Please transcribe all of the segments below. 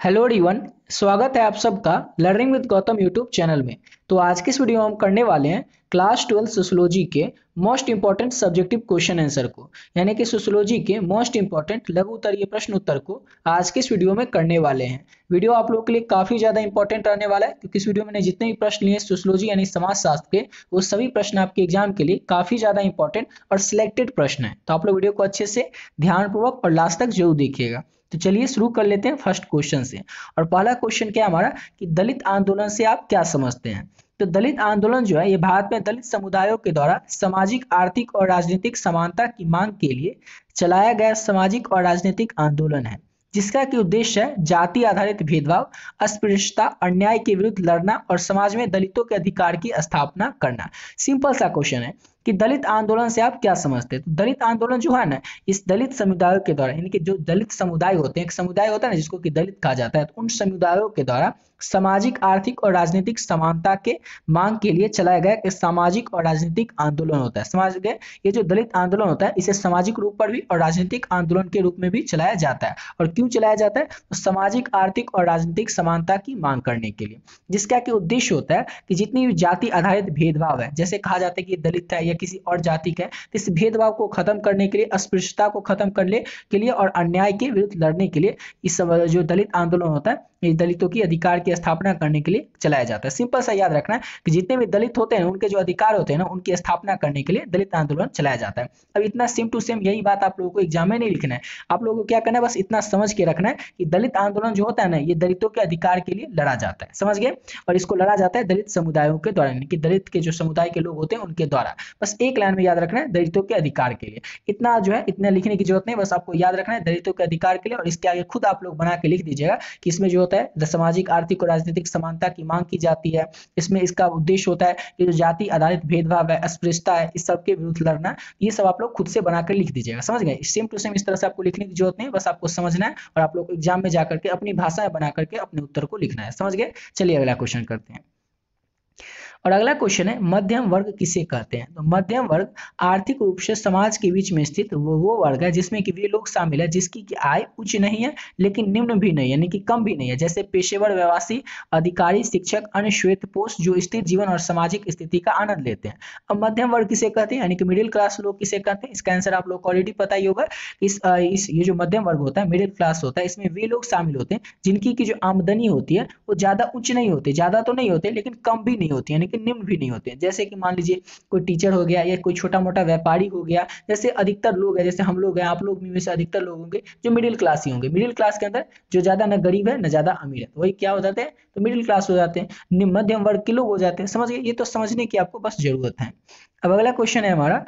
Hello everyone. स्वागत है आप सबका learning with Gautam YouTube channel में। तो आज के इस वीडियो में हम करने वाले हैं क्लास 12 सोशियोलॉजी के most important subjective question answer को, यानी कि सोशियोलॉजी के मोस्ट इंपॉर्टेंट लघु उत्तरीय प्रश्न उत्तर को आज के इस वीडियो में करने वाले हैं। वीडियो आप लोगों के लिए काफी ज्यादा इंपॉर्टेंट रहने वाला है, क्योंकि इस वीडियो में जितने भी प्रश्न लिए सोशियोलॉजी यानी समाजशास्त्र के, वो सभी प्रश्न आपके एग्जाम के लिए काफी ज्यादा इंपॉर्टेंट और सिलेक्टेड प्रश्न है। तो आप लोग वीडियो को अच्छे से ध्यानपूर्वक और लास्ट तक जरूर देखिएगा। तो चलिए शुरू कर लेते हैं फर्स्ट क्वेश्चन से। और पहला क्वेश्चन क्या हमारा कि दलित आंदोलन से आप क्या समझते हैं। तो दलित आंदोलन जो है ये भारत में दलित समुदायों के द्वारा सामाजिक, आर्थिक और राजनीतिक समानता की मांग के लिए चलाया गया सामाजिक और राजनीतिक आंदोलन है, जिसका कि उद्देश्य है जाति आधारित भेदभाव, अस्पृश्यता, अन्याय के विरुद्ध लड़ना और समाज में दलितों के अधिकार की स्थापना करना। सिंपल सा क्वेश्चन है कि दलित आंदोलन से आप क्या समझते हैं। तो दलित आंदोलन जो है ना, इस दलित समुदायों के द्वारा, यानी कि जो दलित समुदाय होते हैं, एक समुदाय होता है ना जिसको कि दलित कहा जाता है, तो उन समुदायों के द्वारा सामाजिक, आर्थिक और राजनीतिक समानता के मांग के लिए चलाया गया एक सामाजिक और राजनीतिक आंदोलन होता है। समझ गए, ये जो दलित आंदोलन होता है इसे सामाजिक रूप पर भी और राजनीतिक आंदोलन के रूप में भी चलाया जाता है। और क्यों चलाया जाता है, तो सामाजिक, आर्थिक और राजनीतिक समानता की मांग करने के लिए, जिसका कि उद्देश्य होता है कि जितनी भी जाति आधारित भेदभाव है, जैसे कहा जाता है कि दलित है या किसी और जाति का है, तो इस भेदभाव को खत्म करने के लिए, अस्पृश्यता को खत्म करने के लिए और अन्याय के विरुद्ध लड़ने के लिए इस जो दलित आंदोलन होता है, ये दलितों की अधिकार की स्थापना करने के लिए चलाया जाता है। सिंपल सा याद रखना है कि जितने भी दलित होते हैं उनके जो अधिकार होते हैं ना, उनकी स्थापना करने के लिए दलित आंदोलन चलाया जाता है। अब इतना सेम टू सेम यही बात आप लोगों को एग्जाम में नहीं लिखना है। आप लोगों को क्या करना है, बस इतना समझ के रखना है कि दलित आंदोलन जो होता है ना, ये दलितों के अधिकार के लिए लड़ा जाता है। समझ गए, और इसको लड़ा जाता है दलित समुदायों के द्वारा, यानी कि दलित के जो समुदाय के लोग होते हैं उनके द्वारा। बस एक लाइन में याद रखना है, दलितों के अधिकार के लिए। इतना जो है इतना लिखने की जरूरत नहीं, बस आपको याद रखना है दलितों के अधिकार के लिए, और इसके आगे खुद आप लोग बना के लिख दीजिएगा कि इसमें जो होता है सामाजिक, आर्थिक और राजनीतिक समानता की मांग की जाती है। इसमें इसका उद्देश्य होता है कि जो जाति आधारित भेदभाव है, अस्पृश्यता है, इस सब के विरुद्ध लड़ना। ये सब आप लोग खुद से बनाकर लिख दीजिएगा। समझ गए, सेम टू सेम इस तरह से आपको लिखने की जरूरत नहीं, बस आपको समझना है और आप लोग एग्जाम में जाकर के अपनी भाषा में बना करके अपने उत्तर को लिखना है। समझ गए, चलिए अगला क्वेश्चन करते हैं। और अगला क्वेश्चन है मध्यम वर्ग किसे कहते हैं। तो मध्यम वर्ग आर्थिक रूप से समाज के बीच में स्थित वो वर्ग है जिसमें कि वे लोग शामिल है जिसकी की आय उच्च नहीं है लेकिन निम्न भी नहीं, यानी कि कम भी नहीं है, जैसे पेशेवर, व्यवसायी, अधिकारी, शिक्षक, अन्य श्वेतपोश जो स्थिर जीवन और सामाजिक स्थिति का आनंद लेते हैं। अब मध्यम वर्ग किसे कहते हैं, यानी कि मिडिल क्लास लोग किसे कहते हैं। इसका आंसर आप लोग को ऑलरेडी पता ही होगा। इस ये जो मध्यम वर्ग होता है, मिडिल क्लास होता है, इसमें वे लोग शामिल होते हैं जिनकी की जो आमदनी होती है वो ज्यादा उच्च नहीं होती, ज्यादा तो नहीं होते लेकिन कम भी नहीं होती, यानी कि निम्न भी नहीं होते हैं। जैसे कि मान लीजिए कोई टीचर हो गया या कोई छोटा मोटा व्यापारी हो गया, जैसे अधिकतर लोग हैं, जैसे हम लोग हैं, आप लोग में से अधिकतर लोग होंगे जो मिडिल क्लास ही होंगे। मिडिल क्लास के अंदर जो ज्यादा ना गरीब है ना ज्यादा अमीर है, तो वही क्या हो जाते हैं, तो मिडिल क्लास हो जाते हैं, मध्यम वर्ग के लोग हो जाते हैं। समझ गए, ये तो समझने की आपको बस जरूरत है। अब अगला क्वेश्चन है हमारा,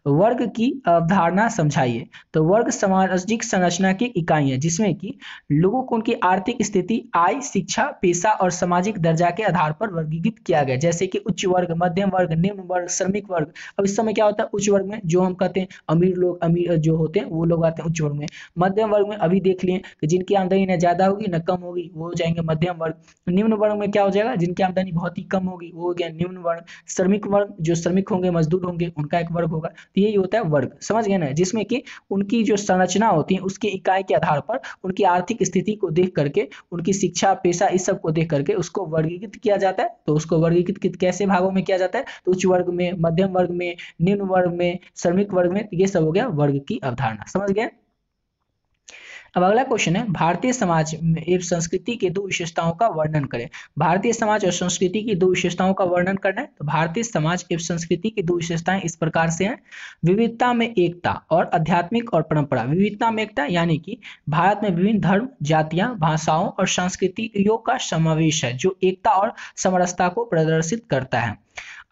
वर्ग की अवधारणा समझाइए। तो वर्ग सामाजिक संरचना की इकाई है जिसमें कि लोगों को उनकी आर्थिक स्थिति, आय, शिक्षा, पेशा और सामाजिक दर्जा के आधार पर वर्गीकृत किया गया, जैसे कि उच्च वर्ग, मध्यम वर्ग, निम्न वर्ग, श्रमिक वर्ग। अब इस समय क्या होता है, उच्च वर्ग में जो हम कहते हैं अमीर लोग, अमीर जो होते हैं वो लोग आते हैं उच्च वर्ग में। मध्यम वर्ग में अभी देख लिए कि जिनकी आमदनी न ज्यादा होगी न कम होगी वो हो जाएंगे मध्यम वर्ग। निम्न वर्ग में क्या हो जाएगा, जिनकी आमदनी बहुत ही कम होगी वो हो गया निम्न वर्ग। श्रमिक वर्ग जो श्रमिक होंगे, मजदूर होंगे, उनका एक वर्ग होगा। तो यही होता है वर्ग। समझ गए ना, जिसमें कि उनकी जो संरचना होती है उसकी इकाई के आधार पर उनकी आर्थिक स्थिति को देख करके, उनकी शिक्षा, पेशा, इस सब को देख करके उसको वर्गीकृत किया जाता है। तो उसको वर्गीकृत कैसे भागों में किया जाता है, तो उच्च वर्ग में, मध्यम वर्ग में, निम्न वर्ग में, श्रमिक वर्ग में। तो ये सब हो गया वर्ग की अवधारणा। समझ गए। अब अगला क्वेश्चन है, भारतीय समाज एवं संस्कृति के दो विशेषताओं का वर्णन करें। भारतीय समाज और संस्कृति की दो विशेषताओं का वर्णन करना है। तो भारतीय समाज एवं संस्कृति की दो विशेषताएं इस प्रकार से हैं, विविधता में एकता और आध्यात्मिक और परंपरा। विविधता में एकता यानी कि भारत में विभिन्न धर्म, जातियां, भाषाओं और संस्कृतियों का समावेश है जो एकता और समरसता को प्रदर्शित करता है।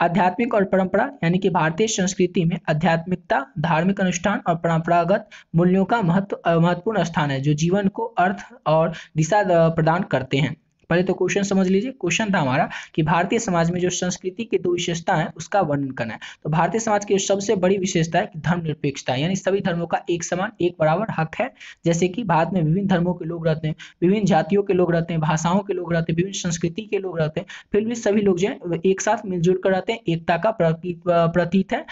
आध्यात्मिक और परंपरा यानी कि भारतीय संस्कृति में आध्यात्मिकता, धार्मिक अनुष्ठान और परंपरागत मूल्यों का महत्वपूर्ण स्थान है जो जीवन को अर्थ और दिशा प्रदान करते हैं। पहले तो क्वेश्चन समझ लीजिए। क्वेश्चन था हमारा कि भारतीय समाज में जो संस्कृति की दो विशेषता है उसका वर्णन करना है। तो भारतीय समाज की सबसे बड़ी विशेषता है कि धर्मनिरपेक्षता, यानी सभी धर्मों का एक समान एक बराबर हक है। जैसे कि भारत में विभिन्न धर्मों के लोग रहते हैं, विभिन्न जातियों के लोग रहते हैं, भाषाओं के लोग रहते हैं, विभिन्न संस्कृति के लोग रहते हैं, फिर भी सभी लोग जो है एक साथ मिलजुल कर रहते हैं। एकता का प्रतीक है,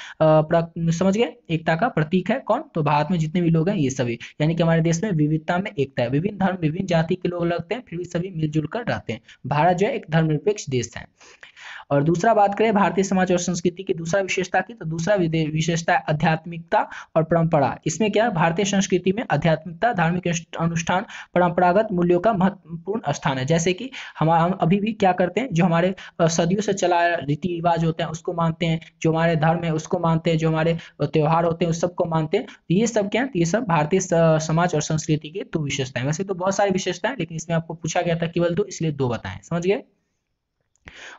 समझ गए, एकता का प्रतीक है कौन, तो भारत में जितने भी लोग हैं ये सभी, यानी कि हमारे देश में विविधता में एकता है, विभिन्न धर्म विभिन्न जाति के लोग लगते हैं, फिर भी सभी मिलजुल कर रहते हैं। भारत जो है एक धर्मनिरपेक्ष देश है। और दूसरा बात करें भारतीय समाज और संस्कृति की दूसरा विशेषता की, तो दूसरा विशेषता है आध्यात्मिकता और परंपरा। इसमें क्या है, भारतीय संस्कृति में आध्यात्मिकता, धार्मिक अनुष्ठान, परंपरागत मूल्यों का महत्वपूर्ण स्थान है। जैसे कि हम अभी भी क्या करते हैं, जो हमारे सदियों से चला रीति रिवाज होते हैं उसको मानते हैं, जो हमारे धर्म है उसको मानते हैं, जो हमारे त्योहार होते हैं उस सबको मानते हैं। ये सब क्या है, ये सब भारतीय समाज और संस्कृति की दो विशेषताएं। वैसे तो बहुत सारी विशेषताएं, लेकिन इसमें आपको पूछा गया था केवल दो, इसलिए दो बताएं। समझ गए।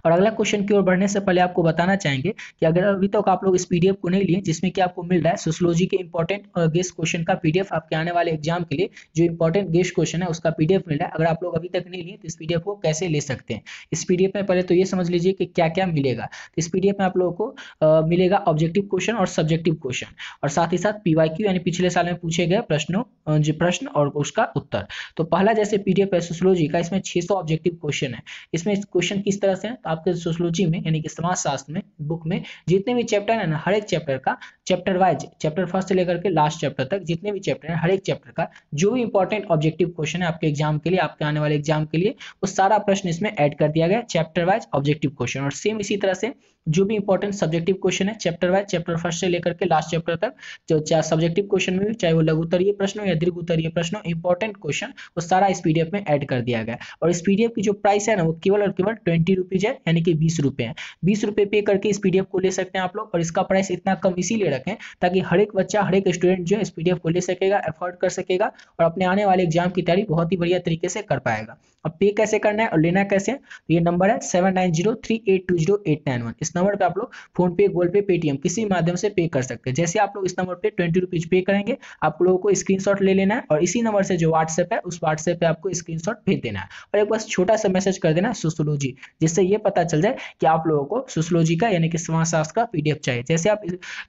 और अगला क्वेश्चन की ओर बढ़ने से पहले आपको बताना चाहेंगे कि अगर अभी तक आप लोग इस पीडीएफ को नहीं लिए, जिसमें कि आपको मिल रहा है सोशियोलॉजी के इंपॉर्टेंट गेस्ट क्वेश्चन का पीडीएफ, आपके आने वाले एग्जाम के लिए जो इंपॉर्टेंट गेस्ट क्वेश्चन है उसका पीडीएफ मिल रहा है। अगर आप लोग अभी तक नहीं लिए तो इस पीडीएफ को कैसे ले सकते हैं। इस पीडीएफ में पहले तो ये समझ लीजिए कि क्या क्या मिलेगा। तो इस पीडीएफ में आप लोगों को मिलेगा ऑब्जेक्टिव क्वेश्चन और सब्जेक्टिव क्वेश्चन, और साथ ही साथ पीवाईक्यू यानी पिछले साल में पूछे गए प्रश्न और उसका उत्तर। तो पहला जैसे पीडीएफ है सोशियोलॉजी का, इसमें 600 ऑब्जेक्टिव क्वेश्चन है। इसमें क्वेश्चन किस तरह से है, तो आपके सोशियोलॉजी में यानी कि समाजशास्त्र में बुक में जितने भी चैप्टर है ना, हर एक चैप्टर का चैप्टर वाइज, चैप्टर फर्स्ट से लेकर के लास्ट चैप्टर तक जितने भी चैप्टर है, हर एक चैप्टर का जो भी इंपॉर्टेंट ऑब्जेक्टिव क्वेश्चन है आपके एग्जाम के लिए, आपके आने वाले एग्जाम के लिए, वो सारा प्रश्न इसमें ऐड कर दिया गया चैप्टर वाइज ऑब्जेक्टिव क्वेश्चन। और सेम इसी तरह से जो भी इंपॉर्टेंट सब्जेक्टिव क्वेश्चन है चैप्टर वाइज, चैप्टर फर्स्ट से लेकर के लास्ट चैप्टर तक, जो चाहे सब्जेक्टिव क्वेश्चन में भी, चाहे वो लघु उत्तरीय प्रश्न हो या दीर्घ उत्तरीय प्रश्न हो, इंपॉर्टेंट क्वेश्चन वो सारा इस पीडीएफ में ऐड कर दिया गया। और इस पीडीएफ की जो प्राइस है ना, वो केवल और केवल 20 रुपीज है, यानी कि 20 रुपए है। 20 रुपए पे करके इस पीडीएफ को ले सकते हैं आप लोग। और इसका प्राइस इतना कम इसीलिए रखें ताकि हर एक बच्चा, हर एक स्टूडेंट जो है इस पीडीएफ को ले सकेगा, अफोर्ड कर सकेगा और अपने आने वाले एग्जाम की तैयारी बहुत ही बढ़िया तरीके से कर पाएगा। अब पे कैसे करना है और लेना कैसे है, तो ये नंबर है 7903820891। इस नंबर पे आप लोग फोन पे, गूगल पे, पेटीएम किसी माध्यम से पे कर सकते हैं। जैसे आप लोग इस नंबर पे 20 रुपीज पे करेंगे, आप लोगों को स्क्रीनशॉट ले लेना है और इसी नंबर से जो व्हाट्सएप है उस व्हाट्सएप पे आपको स्क्रीनशॉट भेज देना है और एक बस छोटा सा मैसेज कर देना है सोशियोलॉजी, जिससे ये पता चल जाए कि आप लोगों को सोशियोलॉजी का यानी कि समाजशास्त्र का पीडीएफ चाहिए। जैसे आप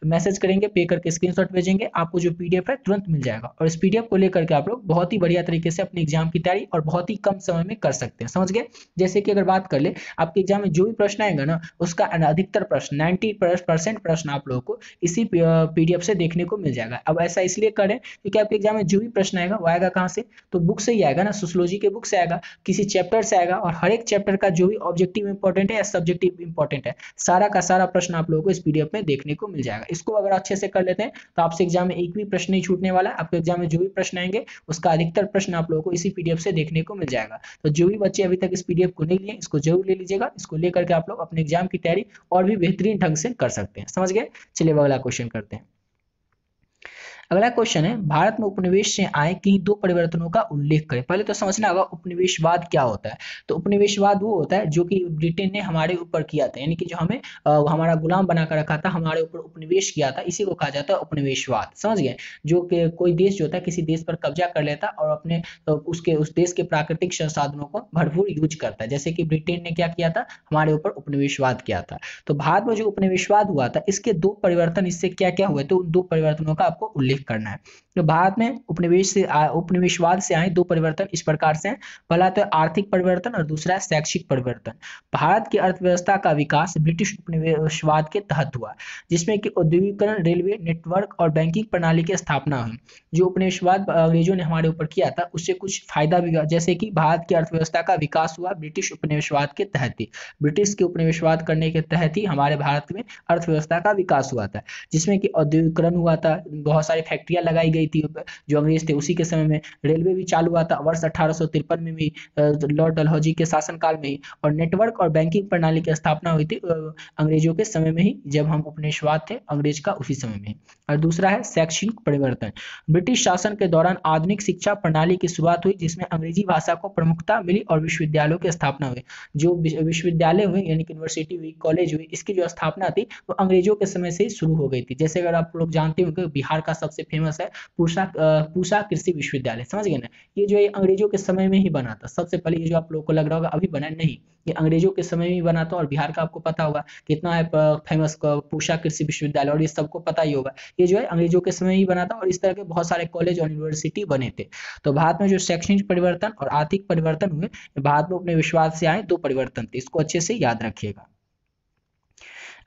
मैसेज करेंगे, पे करके स्क्रीनशॉट भेजेंगे, आपको जो पीडीएफ है तुरंत मिल जाएगा। और इस पीडीएफ को लेकर के आप लोग बहुत ही बढ़िया तरीके से अपने एग्जाम की तैयारी और बहुत ही कम समय में कर सकते हैं। समझ गए। जैसे कि अगर बात कर ले, आपके एग्जाम में जो भी प्रश्न आएगा ना, उसका अधिकतर प्रश्न 90% प्रश्न आप लोगों को इसी पीडीएफ से देखने को मिल जाएगा। अब ऐसा इसलिए करें क्योंकि आपके एग्जाम में जो भी प्रश्न आएगा वो आएगा कहाँ से, तो बुक से ही आएगा ना, सोशियोलॉजी के बुक से आएगा, किसी चैप्टर से आएगा। और हर एक चैप्टर का जो भी ऑब्जेक्टिव इंपॉर्टेंट है या सब्जेक्टिव इंपॉर्टेंट है, सारा का सारा प्रश्न आप लोगों को इस पीडीएफ में देखने को मिल जाएगा। इसको अगर अच्छे से कर लेते हैं तो आपसे एग्जाम में एक भी प्रश्न नहीं छूटने वाला है। आपके एग्जाम में जो भी प्रश्न आएंगे उसका अधिकतर प्रश्न आप लोगों को इसी पीडीएफ से देखने को मिल जाएगा। तो जो भी बच्चे अभी तक इस पीडीएफ को नहीं लिए, इसको जरूर ले लीजिएगा। इसको लेकर के आप लोग अपने एग्जाम की तैयारी और भी बेहतरीन ढंग से कर सकते हैं। समझ गए। चलिए अगला क्वेश्चन करते हैं। अगला क्वेश्चन है, भारत में उपनिवेश से आए किन्हीं दो परिवर्तनों का उल्लेख करें। पहले तो समझना होगा उपनिवेशवाद क्या होता है। तो उपनिवेशवाद वो होता है जो कि ब्रिटेन ने हमारे ऊपर किया था, यानी कि जो हमें हमारा गुलाम बना कर रखा था, हमारे ऊपर उपनिवेश किया था, इसी को कहा जाता है उपनिवेशवाद। समझ गए। जो कि कोई देश जो होता है किसी देश पर कब्जा कर लेता और अपने उस देश के प्राकृतिक संसाधनों को भरपूर यूज करता है। जैसे कि ब्रिटेन ने क्या किया था, हमारे ऊपर उपनिवेशवाद किया था। तो भारत में जो उपनिवेशवाद हुआ था, इसके दो परिवर्तन, इससे क्या क्या हुए, तो उन दो परिवर्तनों का आपको उल्लेख करना है। तो भारत में उपनिवेशवाद से आए दो परिवर्तन इस प्रकार से हैं। पहला तो आर्थिक परिवर्तन और दूसरा है शैक्षिक परिवर्तन। भारत की अर्थव्यवस्था का विकास ब्रिटिश उपनिवेशवाद के तहत हुआ, जिसमें कि औद्योगिकरण, रेलवे नेटवर्क और बैंकिंग प्रणाली की स्थापना हुई। जो उपनिवेशवाद अंग्रेजों ने हमारे ऊपर किया था उससे कुछ फायदा भी हुआ, जैसे कि भारत की अर्थव्यवस्था का विकास हुआ ब्रिटिश उपनिवेशवाद के तहत ही। ब्रिटिश के उपनिवेशवाद करने के तहत ही हमारे भारत में अर्थव्यवस्था का विकास हुआ था, जिसमें कि औद्योगिकरण हुआ था, बहुत सारी फैक्ट्रियां लगाई गई थी जो अंग्रेज थे उसी के समय में। रेलवे भी चालू हुआ था वर्ष 1853 में भी, लॉर्ड डलहौजी के शासनकाल में ही। और नेटवर्क और बैंकिंग प्रणाली की स्थापना हुई थी अंग्रेजों के समय में ही, जब हम उपनिवेशवाद थे अंग्रेज का उसी समय में। और दूसरा है शैक्षणिक परिवर्तन। ब्रिटिश शासन के दौरान आधुनिक शिक्षा प्रणाली की शुरुआत हुई, जिसमें अंग्रेजी भाषा को प्रमुखता मिली और विश्वविद्यालयों की स्थापना हुई। जो विश्वविद्यालय हुए यानी कि यूनिवर्सिटी हुई, कॉलेज हुई, इसकी जो स्थापना थी वो अंग्रेजों के समय से ही शुरू हो गई थी। जैसे अगर आप लोग जानते हो कि बिहार का सबसे सबसे फेमस है पूसा कृषि विश्वविद्यालय, समझ गए ना। ये जो है अंग्रेजों के समय में ही बना था सबसे पहले, ये जो आप लोगों को लग रहा होगा अभी बना नहीं, ये अंग्रेजों के समय में ही बना था। और बिहार का आपको पता होगा कितना है फेमस पूसा कृषि विश्वविद्यालय, और ये सबको पता ही होगा। ये जो है अंग्रेजों के समय ही बना था और इस तरह के बहुत सारे कॉलेज और यूनिवर्सिटी बने थे। तो भारत में जो शैक्षणिक परिवर्तन और आर्थिक परिवर्तन हुए, भारत में अपने विश्वास से आए दो परिवर्तन थे, इसको अच्छे से याद रखिएगा।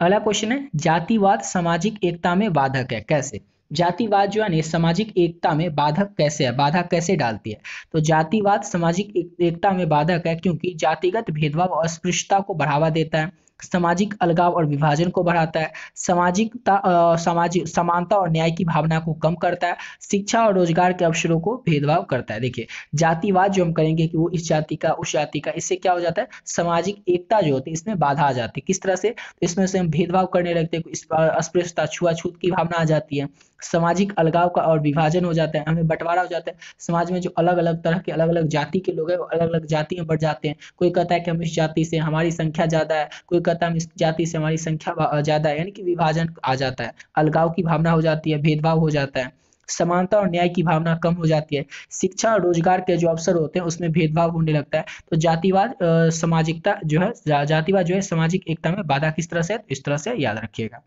अगला क्वेश्चन है, जातिवाद सामाजिक एकता में बाधक है, कैसे? जातिवाद जो है ना सामाजिक एकता में बाधक कैसे है, बाधा कैसे डालती है? तो जातिवाद सामाजिक एकता में बाधक है क्योंकि जातिगत भेदभाव और अस्पृश्यता को बढ़ावा देता है, सामाजिक अलगाव और विभाजन को बढ़ाता है, सामाजिक समानता और न्याय की भावना को कम करता है, शिक्षा और रोजगार के अवसरों को भेदभाव करता है। देखिए जातिवाद जो हम करेंगे कि वो इस जाति का उस जाति का, इससे क्या हो जाता है, सामाजिक एकता जो होती है इसमें बाधा आ जाती है। किस तरह से? तो इसमें से हम भेदभाव करने लगते हैं, अस्पृश्यता छुआछूत की भावना आ जाती है, सामाजिक अलगाव का और विभाजन हो जाता है, हमें बंटवारा हो जाता है। समाज में जो अलग अलग तरह के अलग अलग जाति के लोग हैं वो अलग अलग जाति में बढ़ जाते हैं। कोई कहता है कि हम इस जाति से हमारी संख्या ज्यादा है, कोई कहता है हम इस जाति से हमारी संख्या ज्यादा है, यानी कि विभाजन आ जाता है, अलगाव की भावना हो जाती है, भेदभाव हो जाता है, समानता और न्याय की भावना कम हो जाती है, शिक्षा और रोजगार के जो अवसर होते हैं उसमें भेदभाव होने लगता है। तो जातिवाद सामाजिकता जो है, जातिवाद जो है सामाजिक एकता में बाधा किस तरह से, इस तरह से याद रखिएगा।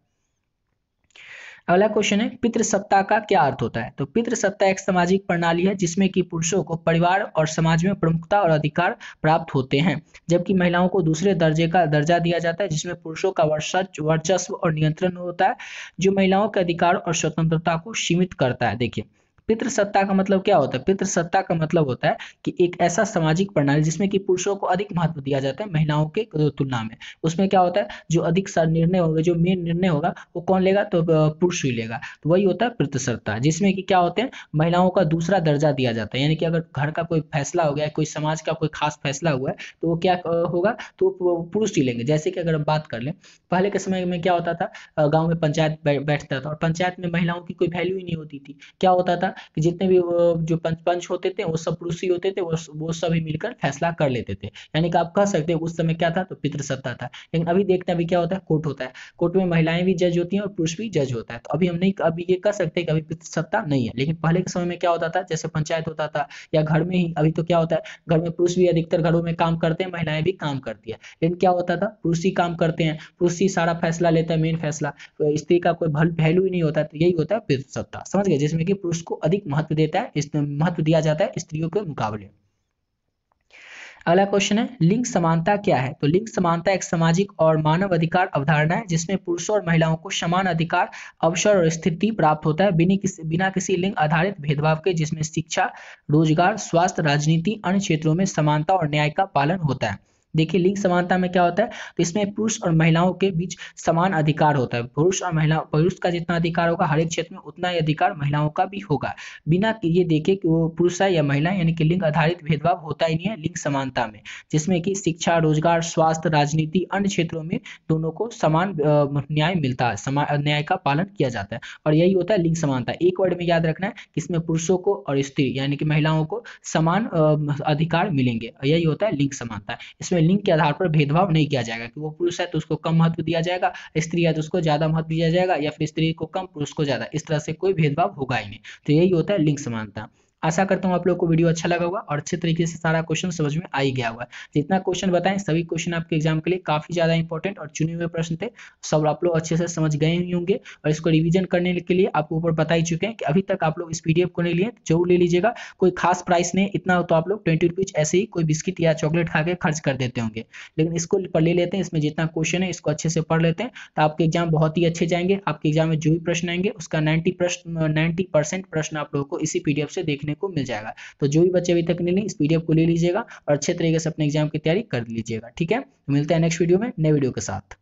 अगला क्वेश्चन है, पितृसत्ता का क्या अर्थ होता है? तो पितृसत्ता एक सामाजिक प्रणाली है जिसमें कि पुरुषों को परिवार और समाज में प्रमुखता और अधिकार प्राप्त होते हैं, जबकि महिलाओं को दूसरे दर्जे का दर्जा दिया जाता है जिसमें पुरुषों का वर्चस्व और नियंत्रण होता है, जो महिलाओं के अधिकार और स्वतंत्रता को सीमित करता है। देखिए पितृसत्ता का मतलब क्या होता है? पितृसत्ता का मतलब होता है कि एक ऐसा सामाजिक प्रणाली जिसमें कि पुरुषों को अधिक महत्व दिया जाता है महिलाओं के तुलना में। उसमें क्या होता है, जो अधिक निर्णय होगा, जो मेन निर्णय होगा वो कौन लेगा? तो पुरुष ही लेगा। तो वही होता है पितृसत्ता, जिसमें कि क्या होते हैं, महिलाओं का दूसरा दर्जा दिया जाता है। यानी कि अगर घर का कोई फैसला हो गया, कोई समाज का कोई खास फैसला हुआ है, तो वो क्या होगा, तो पुरुष ही लेंगे। जैसे कि अगर हम बात कर लें, पहले के समय में क्या होता था, गाँव में पंचायत बैठता था और पंचायत में महिलाओं की कोई वैल्यू ही नहीं होती थी। क्या होता था कि जितने भी जो पंच होते थे वो सब पुरुष ही होते थे, वो सभी मिलकर फैसला कर लेते थे। यानी कि आप कह सकते हैं उस समय क्या था, तो पितृसत्ता था। लेकिन अभी देखते हैं अभी क्या होता है, कोर्ट होता है, कोर्ट में महिलाएं भी जज होती हैं और पुरुष भी जज होता है। तो अभी हम नहीं, अभी ये कह सकते हैं कि अभी पितृसत्ता नहीं है। लेकिन पहले के समय में क्या होता था, जैसे पंचायत होता था या घर में ही, अभी तो क्या होता है, घर में पुरुष भी अधिकतर घरों में काम करते हैं, महिलाएं भी काम करती है। लेकिन क्या होता था, पुरुष ही काम करते हैं, पुरुष ही सारा फैसला लेता है, मेन फैसला, तो स्त्री का कोई वैल्यू ही नहीं होता। तो यही होता है पितृसत्ता, समझ गए, जिसमें कि पुरुष को अधिक महत्व देता है, महत्व दिया जाता है स्त्रियों के मुकाबले। अगला क्वेश्चन है, लिंग समानता क्या है? तो लिंग समानता एक सामाजिक और मानव अधिकार अवधारणा है जिसमें पुरुषों और महिलाओं को समान अधिकार, अवसर और स्थिति प्राप्त होता है बिना किसी लिंग आधारित भेदभाव के, जिसमें शिक्षा, रोजगार, स्वास्थ्य, राजनीति, अन्य क्षेत्रों में समानता और न्याय का पालन होता है। देखिए लिंग समानता में क्या होता है, तो इसमें पुरुष और महिलाओं के बीच समान अधिकार होता है। पुरुष और महिला, पुरुष का जितना अधिकार होगा हर एक क्षेत्र में उतना ही अधिकार महिलाओं का भी होगा, बिना ये देखे कि वो पुरुष है या महिला, यानी कि लिंग आधारित भेदभाव होता ही नहीं है लिंग समानता में, जिसमें कि शिक्षा, रोजगार, स्वास्थ्य, राजनीति, अन्य क्षेत्रों में दोनों को समान न्याय मिलता है, समान न्याय का पालन किया जाता है। और यही होता है लिंग समानता। एक वर्ड में याद रखना है कि इसमें पुरुषों को और स्त्री यानी कि महिलाओं को समान अधिकार मिलेंगे, यही होता है लिंग समानता। इसमें लिंग के आधार पर भेदभाव नहीं किया जाएगा कि वो पुरुष है तो उसको कम महत्व दिया जाएगा, स्त्री है तो उसको ज्यादा महत्व दिया जाएगा, या फिर स्त्री को कम पुरुष को ज्यादा, इस तरह से कोई भेदभाव होगा ही नहीं। तो यही होता है लिंग समानता। आशा करता हूं आप लोग को वीडियो अच्छा लगा होगा और अच्छे तरीके से सारा क्वेश्चन समझ में आ ही गया होगा। जितना क्वेश्चन बताएं सभी क्वेश्चन आपके एग्जाम के लिए काफी ज्यादा इंपॉर्टेंट और चुने हुए प्रश्न थे, सब आप लोग अच्छे से समझ गए ही होंगे। और इसको रिवीजन करने के लिए आपको ऊपर बता ही चुके हैं कि अभी तक आप लोग इस पीडीएफ को नहीं लिए जरूर ले लीजिएगा, कोई खास प्राइस नहीं, इतना तो आप लोग 20 रुपीज ऐसे ही कोई बिस्किट या चॉकलेट खा के खर्च कर देते होंगे, लेकिन इसको पर ले लेते हैं, इसमें जितना क्वेश्चन है इसको अच्छे से पढ़ लेते हैं तो आपके एग्जाम बहुत ही अच्छे जाएंगे। आपके एग्जाम में जो भी प्रश्न आएंगे उसका 90% प्रश्न आप लोगों को इसी पीडीएफ से देखने को मिल जाएगा। तो जो भी बच्चे अभी तक नहीं लिए इस पीडीएफ को ले लीजिएगा और अच्छे तरीके से अपने एग्जाम की तैयारी कर लीजिएगा। ठीक है, मिलते हैं नेक्स्ट वीडियो में नए वीडियो के साथ।